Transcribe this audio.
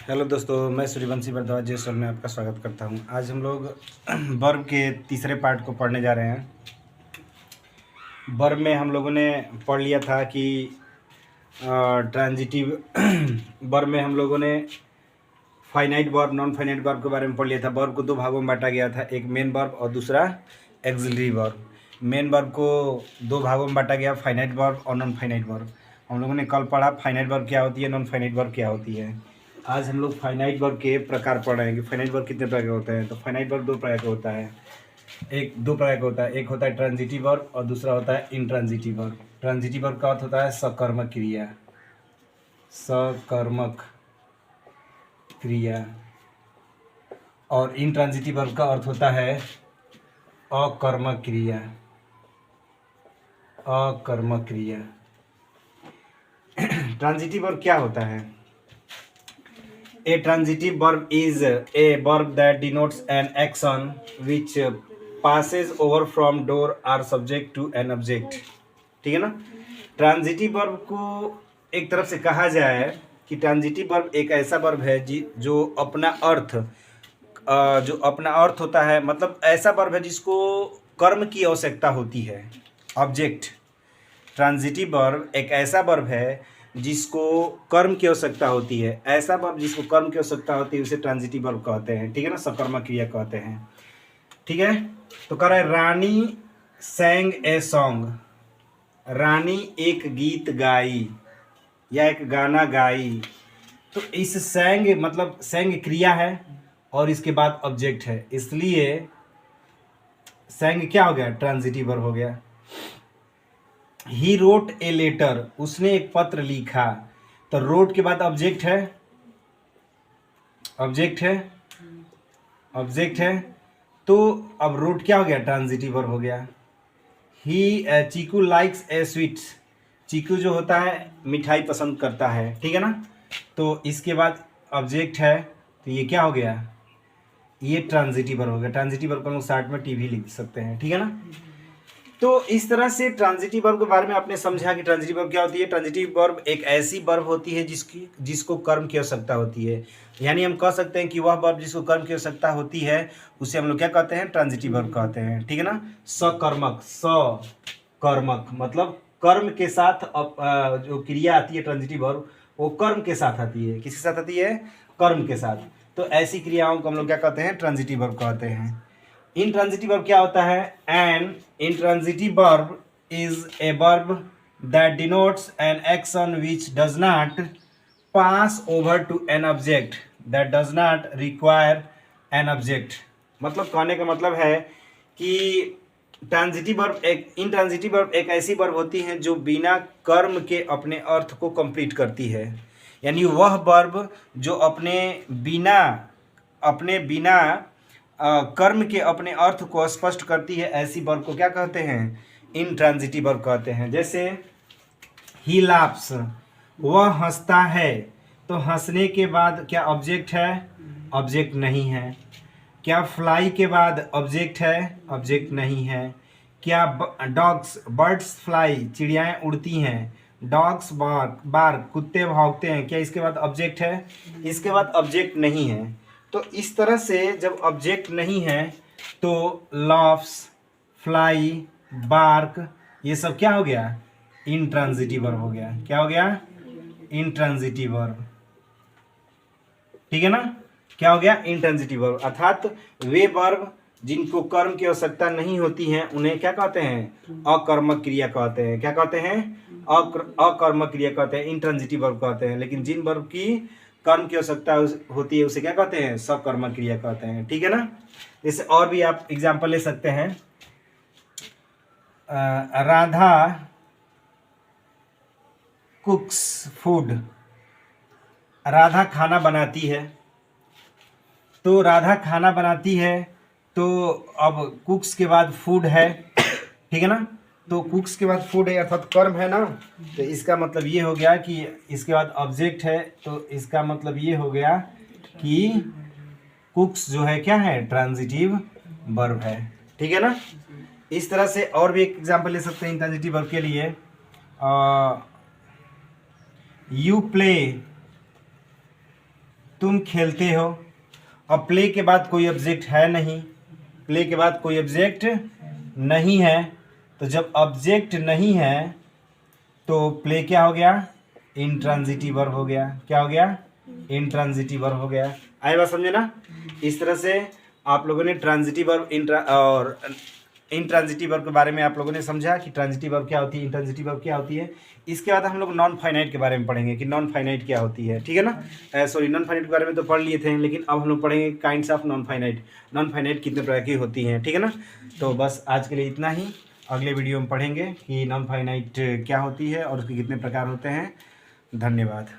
Hello दोस्तों, मैं सूर्यवंशी भारद्वाज जयसवाल में आपका स्वागत करता हूं। आज हम लोग वर्ब के तीसरे पार्ट को पढ़ने जा रहे हैं। वर्ब में हम लोगों ने पढ़ लिया था कि ट्रांजिटिव वर्ब में हम लोगों ने finite verb, non finite verb के बारे में पढ़ लिया था। वर्ब को दो भागों में बांटा गया था, एक मेन वर्ब और दूसरा एक्सिलरी वर्ब। मेन वर्ब को दो भागों में बांटा गया, फाइनाइट वर्ब और नॉन फाइनाइट वर्ब। हम लोगों ने कल पढ़ा फाइनाइट वर्ब क्या होती है, नॉन फाइनाइट वर्ब क्या होती है। आज हम लोग फाइनाइट वर्ब के प्रकार पढ़ रहे हैं कि फाइनाइट वर्ब कितने प्रकार के होते हैं। तो फाइनाइट वर्ब दो प्रकार का होता है, दो प्रकार का होता है। एक होता है ट्रांजिटिव वर्ब और दूसरा होता है इंट्रांजिटिव वर्ब। ट्रांजिटिव वर्ब का अर्थ होता है सकर्मक क्रिया, सकर्मक क्रिया, और इंट्रांजिटिव वर्ब का अर्थ होता है अकर्मक क्रिया, अकर्मक क्रिया। ट्रांजिटिव वर्ब क्या होता है? A transitive verb is a verb that denotes an action which passes over from door or subject to an object। ठीक है ना। ट्रांजिटिव वर्ब को एक तरफ से कहा जाए कि ट्रांजिटिव वर्ब एक ऐसा वर्ब है जो अपना अर्थ होता है, मतलब ऐसा वर्ब है जिसको कर्म की आवश्यकता होती है, ऑब्जेक्ट। ट्रांजिटिव वर्ब एक ऐसा वर्ब है जिसको कर्म की आवश्यकता होती है। ऐसा वर्ब जिसको कर्म की आवश्यकता होती है उसे ट्रांजिटिव वर्ब कहते हैं। ठीक है ना, सकर्मक क्रिया कहते हैं। ठीक है, तो कह रहा है रानी सैंग ए सॉन्ग। रानी एक गीत गाई या एक गाना गाई। तो इस सैंग मतलब सैंग क्रिया है और इसके बाद ऑब्जेक्ट है, इसलिए सैंग क्या हो गया, ट्रांजिटिव वर्ब हो गया। ही रोट ए लेटर, उसने एक पत्र लिखा। तो रोट के बाद ऑब्जेक्ट है, ऑब्जेक्ट है, ऑब्जेक्ट है। तो अब रोट क्या हो गया, ट्रांजिटिव वर्ब हो गया। ही चीकू लाइक्स ए स्वीट्स। चीकू जो होता है मिठाई पसंद करता है। ठीक है ना। तो इसके बाद ऑब्जेक्ट है, तो ये क्या हो गया, ये ट्रांजिटिव वर्ब हो गया। ट्रांजिटिव वर्ब को हम लोग शॉर्ट में टी भी लिख सकते हैं। ठीक है ना। तो इस तरह से ट्रांजिटिव वर्ब के बारे में आपने समझा कि ट्रांजिटिव वर्ब क्या होती है। ट्रांजिटिव वर्ब एक ऐसी वर्ब होती है जिसको कर्म की आवश्यकता होती है। यानी हम कह सकते हैं कि वह वर्ब जिसको कर्म की आवश्यकता होती है उसे हम लोग क्या कहते हैं, ट्रांजिटिव वर्ब कहते हैं। ठीक है ना। सकर्मक, सकर्मक मतलब कर्म के साथ जो क्रिया आती है ट्रांजिटिव वर्ब वो कर्म के साथ आती है। किसके साथ आती है, कर्म के साथ। तो ऐसी क्रियाओं को हम लोग क्या कहते हैं, ट्रांजिटिव वर्ब कहते हैं। इंट्रांजिटिव वर्ब क्या होता है? An intransitive verb is a verb that denotes an action which does not pass over to an object that does not require an object. मतलब कहने का मतलब है कि इंट्रांजिटिव वर्ब एक ऐसी वर्ब होती है जो बिना कर्म के अपने अर्थ को कंप्लीट करती है। यानी वह वर्ब जो अपने बिना कर्म के अपने अर्थ को स्पष्ट करती है, ऐसी वर्ब को क्या कहते हैं, इंट्रांजिटिव वर्ब कहते हैं। जैसे ही लाफ्स, वह हंसता है। तो हंसने के बाद क्या ऑब्जेक्ट है, ऑब्जेक्ट नहीं है। क्या फ्लाई के बाद ऑब्जेक्ट है, ऑब्जेक्ट नहीं है। क्या बर्ड्स फ्लाई, चिड़ियाएँ उड़ती हैं। डॉग्स बार्क, कुत्ते भौंकते हैं। क्या इसके बाद ऑब्जेक्ट है, इसके बाद ऑब्जेक्ट नहीं है। तो इस तरह से जब ऑब्जेक्ट नहीं है तो लॉफ्स, फ्लाई, बार्क, ये सब क्या हो गया, इंट्रांजिटिव वर्ब हो गया। क्या हो गया, इंट्रांजिटिव वर्ब। ठीक है ना। क्या हो गया, इंट्रांजिटिव वर्ब। अर्थात वे वर्ब जिनको कर्म की आवश्यकता नहीं होती हैं उन्हें क्या कहते हैं, अकर्मक क्रिया कहते हैं। क्या कहते हैं, अकर्मक क्रिया कहते हैं, इंट्रांजिटिव वर्ब कहते हैं। लेकिन जिन वर्ब की कर्म की आवश्यकता होती है उसे क्या कहते हैं, सकर्मक क्रिया कहते हैं। ठीक है ना। जैसे और भी आप एग्जाम्पल ले सकते हैं। राधा कुक्स फूड, राधा खाना बनाती है। तो राधा खाना बनाती है, तो अब कुक्स के बाद फूड है। ठीक है ना। तो कुक्स के बाद फूड है अर्थात कर्म है ना। तो इसका मतलब ये हो गया कि इसके बाद ऑब्जेक्ट है, तो इसका मतलब ये हो गया कि कुक्स जो है क्या है, ट्रांजिटिव वर्ब है। ठीक है ना। इस तरह से और भी एक एग्जांपल ले सकते हैं इंट्रांजिटिव वर्ब के लिए। यू प्ले तुम खेलते हो। अब प्ले के बाद कोई ऑब्जेक्ट है नहीं, प्ले के बाद कोई ऑब्जेक्ट नहीं है, तो जब ऑब्जेक्ट नहीं है तो प्ले क्या हो गया, इंट्रांजिटिव वर्ब हो गया। क्या हो गया, इंट्रांजिटिव वर्ब हो गया। आए बात समझे ना। इस तरह से आप लोगों ने ट्रांजिटिव वर्ब और इंट्रांजिटिव वर्ब के बारे में आप लोगों ने समझा कि ट्रांजिटिव वर्ब क्या होती है, इंट्रांजिटिव वर्ब क्या होती है। इसके बाद हम लोग नॉन फाइनाइट के बारे में पढ़ेंगे कि नॉन फाइनाइट क्या होती है, ठीक है ना। सॉरी, नॉन फाइनाइट के बारे में तो पढ़ लिए थे, लेकिन अब हम लोग पढ़ेंगे kinds of non finite, non finite कितने प्रकार की होती हैं, ठीक है ना। तो बस आज के लिए इतना ही। अगले वीडियो में पढ़ेंगे कि नॉन फाइनाइट क्या होती है और उसके कितने प्रकार होते हैं। धन्यवाद।